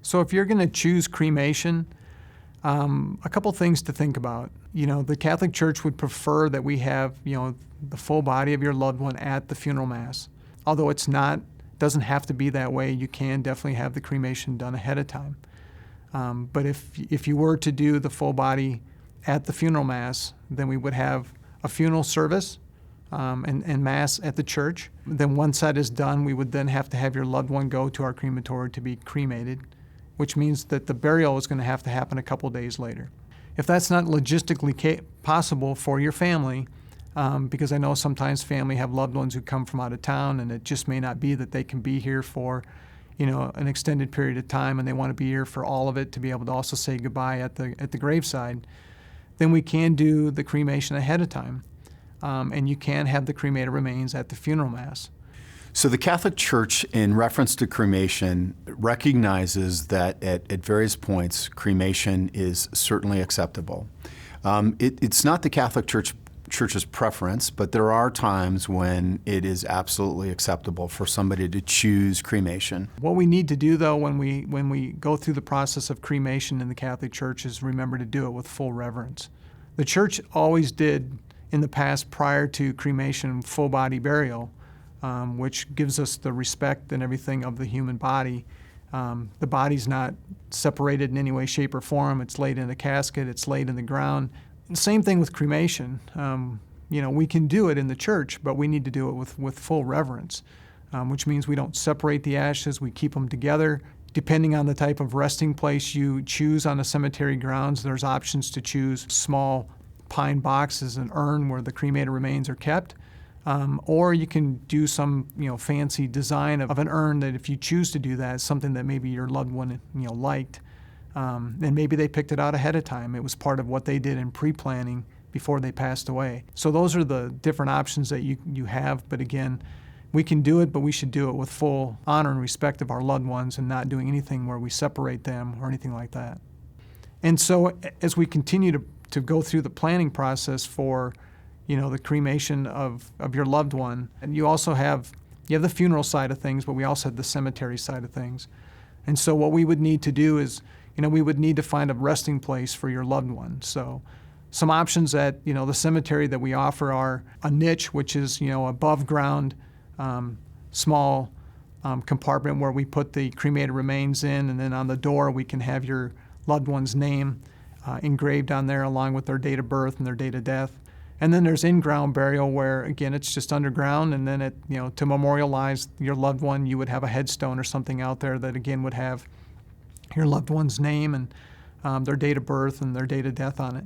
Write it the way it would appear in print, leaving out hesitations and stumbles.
So if you're going to choose cremation, a couple things to think about. The Catholic Church would prefer that we have, the full body of your loved one at the funeral mass. Although doesn't have to be that way. You can definitely have the cremation done ahead of time. But if you were to do the full body at the funeral mass, then we would have a funeral service and mass at the church. Then once that is done, we would then have to have your loved one go to our crematory to be cremated, which means that the burial is going to have to happen a couple days later. If that's not logistically possible for your family, because I know sometimes family have loved ones who come from out of town, and it just may not be that they can be here for, an extended period of time, and they want to be here for all of it to be able to also say goodbye at the graveside, then we can do the cremation ahead of time, and you can have the cremated remains at the funeral mass. So the Catholic Church, in reference to cremation, recognizes that at various points, cremation is certainly acceptable. It's not the Catholic Church's preference, but there are times when it is absolutely acceptable for somebody to choose cremation. What we need to do, though, when we go through the process of cremation in the Catholic Church is remember to do it with full reverence. The Church always did, in the past, prior to cremation, full body burial, which gives us the respect and everything of the human body. The body's not separated in any way, shape, or form. It's laid in a casket. It's laid in the ground. Same thing with cremation. We can do it in the church, but we need to do it with full reverence, which means we don't separate the ashes. We keep them together. Depending on the type of resting place you choose on the cemetery grounds, there's options to choose small pine boxes and urn where the cremated remains are kept. Or you can do some, fancy design of an urn that, if you choose to do that, is something that maybe your loved one, liked. And maybe they picked it out ahead of time. It was part of what they did in pre-planning before they passed away. So those are the different options that you have. But again, we can do it, but we should do it with full honor and respect of our loved ones and not doing anything where we separate them or anything like that. And so as we continue to go through the planning process for, the cremation of your loved one, and you have the funeral side of things, but we also have the cemetery side of things. And so what we would need to do is, we would need to find a resting place for your loved one. So some options at, the cemetery that we offer are a niche, which is, above ground, small compartment where we put the cremated remains in, and then on the door we can have your loved one's name engraved on there along with their date of birth and their date of death. And then there's in-ground burial where, again, it's just underground, and then to memorialize your loved one, you would have a headstone or something out there that, again, would have your loved one's name and their date of birth and their date of death on it.